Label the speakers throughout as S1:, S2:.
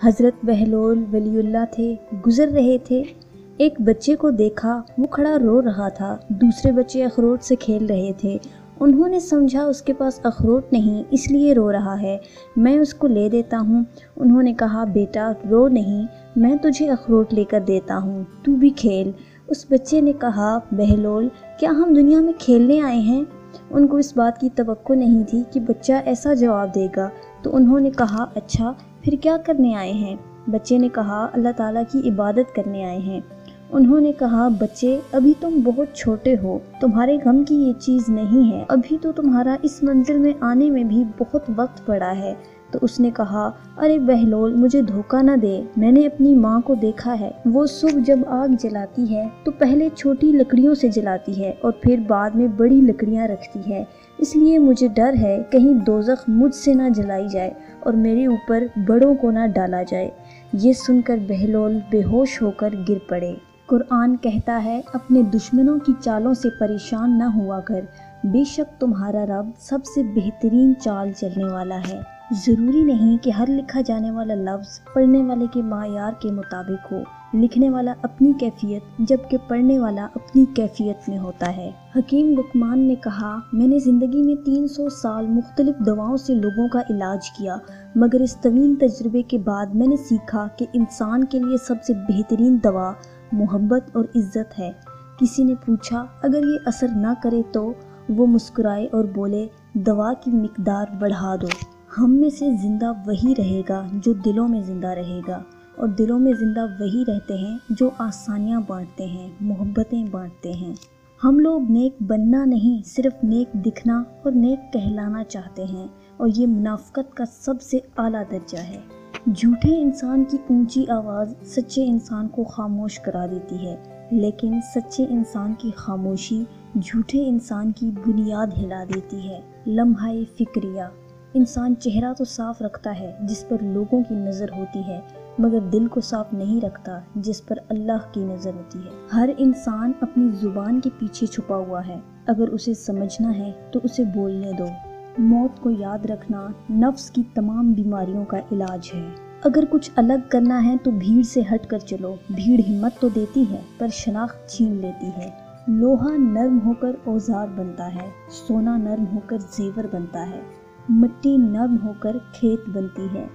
S1: حضرت بہلول ولی اللہ تھے، گزر رہے تھے، ایک بچے کو دیکھا، وہ کھڑا رو رہا تھا، دوسرے بچے اخروٹ سے کھیل رہے تھے۔ انہوں نے سمجھا اس کے پاس اخروٹ نہیں اس لیے رو رہا ہے، میں اس کو لے دیتا ہوں۔ انہوں نے کہا بیٹا رو نہیں، میں تجھے اخروٹ لے کر دیتا ہوں، تو بھی کھیل۔ اس بچے نے کہا بہلول کیا ہم دنیا میں کھیلنے آئے ہیں؟ ان کو اس بات کی توقع نہیں تھی کہ بچہ ایسا جواب دے گا، تو انہوں نے کہا اچھا پھر کیا کرنے آئے ہیں؟ بچے نے کہا اللہ تعالیٰ کی عبادت کرنے آئے ہیں۔ انہوں نے کہا بچے ابھی تم بہت چھوٹے ہو، تمہارے غم کی یہ چیز نہیں ہے، ابھی تو تمہارا اس منزل میں آنے میں بھی بہت وقت پڑا ہے۔ تو اس نے کہا ارے بہلول مجھے دھوکہ نہ دے، میں نے اپنی ماں کو دیکھا ہے، وہ صبح جب آگ جلاتی ہے تو پہلے چھوٹی لکڑیوں سے جلاتی ہے اور پھر بعد میں بڑی لکڑیاں رکھتی ہے، اس لیے مجھے ڈر ہے کہیں دوزخ مجھ سے نہ جلائی جائے اور میرے اوپر بڑوں کو نہ ڈالا جائے۔ یہ سن کر بہلول بے ہوش ہو کر گر پڑے۔ قرآن کہتا ہے اپنے دشمنوں کی چالوں سے پریشان نہ ہوا کر، بے شک تمہارا رب سب سے بہترین چال چلنے والا ہے۔ ضروری نہیں کہ ہر لکھا جانے والا لفظ پڑھنے والے کے معیار کے مطابق ہو، لکھنے والا اپنی کیفیت جبکہ پڑھنے والا اپنی کیفیت میں ہوتا ہے۔ حکیم لقمان نے کہا میں نے زندگی میں 300 سال مختلف دواؤں سے لوگوں کا علاج کیا، مگر اس طویل تجربے کے بعد میں نے سیکھا کہ انسان کے لیے سب سے بہترین دوا محبت اور عزت ہے۔ کسی نے پوچھا اگر یہ اثر نہ کرے تو؟ وہ مسکرائے اور بولے دوا کی مقدار بڑھا دو۔ ہم میں سے زندہ وہی رہے گا جو دلوں میں زندہ رہے گا، اور دلوں میں زندہ وہی رہتے ہیں جو آسانیاں بانٹتے ہیں، محبتیں بانٹتے ہیں۔ ہم لوگ نیک بننا نہیں صرف نیک دکھنا اور نیک کہلانا چاہتے ہیں، اور یہ منافقت کا سب سے اعلیٰ درجہ ہے۔ جھوٹے انسان کی اونچی آواز سچے انسان کو خاموش کرا دیتی ہے، لیکن سچے انسان کی خاموشی جھوٹے انسان کی بنیاد ہلا دیتی ہے۔ لمحہ فکریہ، انسان چہرہ تو صاف رکھتا ہے جس پر لوگوں کی نظر ہوتی ہے، مگر دل کو صاف نہیں رکھتا جس پر اللہ کی نظر ہوتی ہے۔ ہر انسان اپنی زبان کے پیچھے چھپا ہوا ہے، اگر اسے سمجھنا ہے تو اسے بولنے دو۔ موت کو یاد رکھنا نفس کی تمام بیماریوں کا علاج ہے۔ اگر کچھ الگ کرنا ہے تو بھیڑ سے ہٹ کر چلو، بھیڑ ہمت تو دیتی ہے پر شناخت چھین لیتی ہے۔ لوہا نرم ہو کر اوزار بنتا ہے، سونا نرم ہو کر زیور بنتا ہے، مٹی نرم ہو کر کھیت بنتی ہے،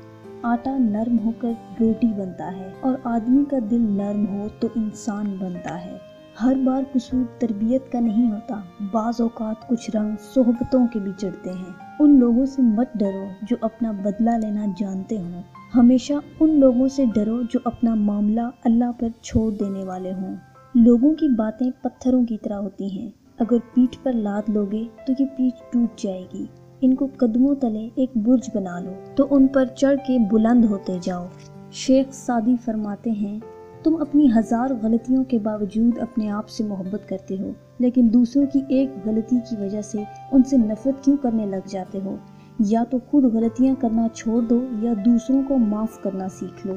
S1: آٹا نرم ہو کر روٹی بنتا ہے، اور آدمی کا دل نرم ہو تو انسان بنتا ہے۔ ہر بار قصور تربیت کا نہیں ہوتا، بعض اوقات کچھ رنگ صحبتوں کے بھی چڑھتے ہیں۔ ان لوگوں سے مت ڈرو جو اپنا بدلہ لینا جانتے ہوں، ہمیشہ ان لوگوں سے ڈرو جو اپنا معاملہ اللہ پر چھوڑ دینے والے ہوں۔ لوگوں کی باتیں پتھروں کی طرح ہوتی ہیں، اگر پیٹھ پر لاد لوگے تو یہ پیٹھ ٹوٹ جائے گی، ان کو قدموں تلے ایک برج بنا لو تو ان پر چڑھ کے بلند ہوتے جاؤ۔ شیخ سعدی فرماتے ہیں تم اپنی 1000 غلطیوں کے باوجود اپنے آپ سے محبت کرتے ہو، لیکن دوسروں کی ایک غلطی کی وجہ سے ان سے نفرت کیوں کرنے لگ جاتے ہو؟ یا تو خود غلطیاں کرنا چھوڑ دو یا دوسروں کو معاف کرنا سیکھ لو۔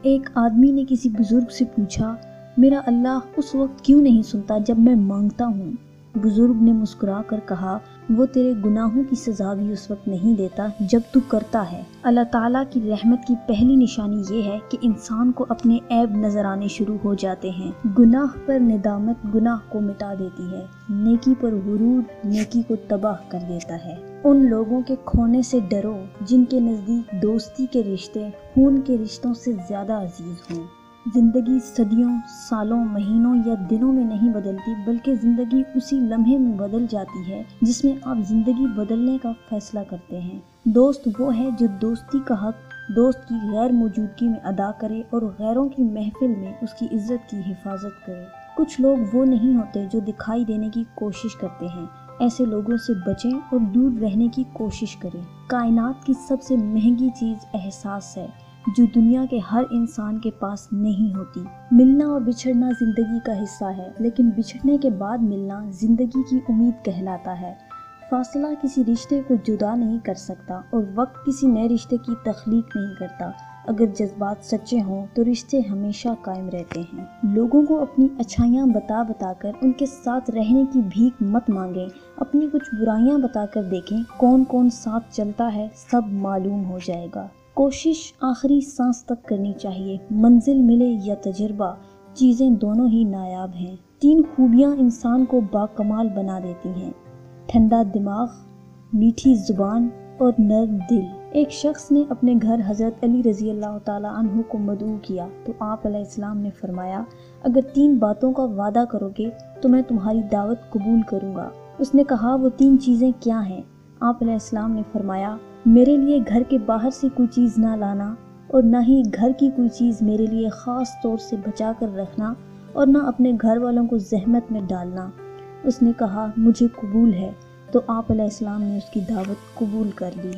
S1: ایک آدمی نے کسی بزرگ سے پوچھا میرا اللہ اس وقت کیوں نہیں سنتا جب میں مانگتا ہوں؟ بزرگ نے مسکرا کر کہا وہ تیرے گناہوں کی سزا بھی اس وقت نہیں دیتا جب تو کرتا ہے۔ اللہ تعالیٰ کی رحمت کی پہلی نشانی یہ ہے کہ انسان کو اپنے عیب نظر آنے شروع ہو جاتے ہیں۔ گناہ پر ندامت گناہ کو مٹا دیتی ہے، نیکی پر غرور نیکی کو تباہ کر دیتا ہے۔ ان لوگوں کے کھونے سے ڈرو جن کے نزدیک دوستی کے رشتے خون کے رشتوں سے زیادہ عزیز ہوں۔ زندگی صدیوں، سالوں، مہینوں یا دنوں میں نہیں بدلتی، بلکہ زندگی اسی لمحے میں بدل جاتی ہے جس میں آپ زندگی بدلنے کا فیصلہ کرتے ہیں۔ دوست وہ ہے جو دوستی کا حق دوست کی غیر موجودگی میں ادا کرے اور غیروں کی محفل میں اس کی عزت کی حفاظت کرے۔ کچھ لوگ وہ نہیں ہوتے جو دکھائی دینے کی کوشش کرتے ہیں، ایسے لوگوں سے بچیں اور دور رہنے کی کوشش کریں۔ کائنات کی سب سے مہنگی چیز احساس ہے جو دنیا کے ہر انسان کے پاس نہیں ہوتی۔ ملنا اور بچھڑنا زندگی کا حصہ ہے، لیکن بچھڑنے کے بعد ملنا زندگی کی امید کہلاتا ہے۔ فاصلہ کسی رشتے کو جدا نہیں کر سکتا اور وقت کسی نئے رشتے کی تخلیق نہیں کرتا۔ اگر جذبات سچے ہوں تو رشتے ہمیشہ قائم رہتے ہیں۔ لوگوں کو اپنی اچھائیاں بتا بتا کر ان کے ساتھ رہنے کی بھیک مت مانگیں، اپنی کچھ برائیاں بتا کر دیکھیں، کون کون ساتھ چلتا ہے سب معلوم ہو جائے گا۔ کوشش آخری سانس تک کرنی چاہیے، منزل ملے یا تجربہ، چیزیں دونوں ہی نایاب ہیں۔ 3 خوبیاں انسان کو باکمال بنا دیتی ہیں: ٹھنڈا دماغ، میٹھی زبان اور نرم دل۔ ایک شخص نے اپنے گھر حضرت علی رضی اللہ تعالیٰ عنہ کو مدعو کیا تو آپ علیہ السلام نے فرمایا، اگر 3 باتوں کا وعدہ کرو گے تو میں تمہاری دعوت قبول کروں گا۔ اس نے کہا وہ 3 چیزیں کیا ہیں؟ آپ علیہ السلام نے فرمایا، میرے لیے گھر کے باہر سے کوئی چیز نہ لانا، اور نہ ہی گھر کی کوئی چیز میرے لیے خاص طور سے بچا کر رکھنا، اور نہ اپنے گھر والوں کو زحمت میں ڈالنا۔ اس نے کہا مجھے قبول ہے، تو آپ علیہ السلام نے اس کی دعوت قبول کر لی۔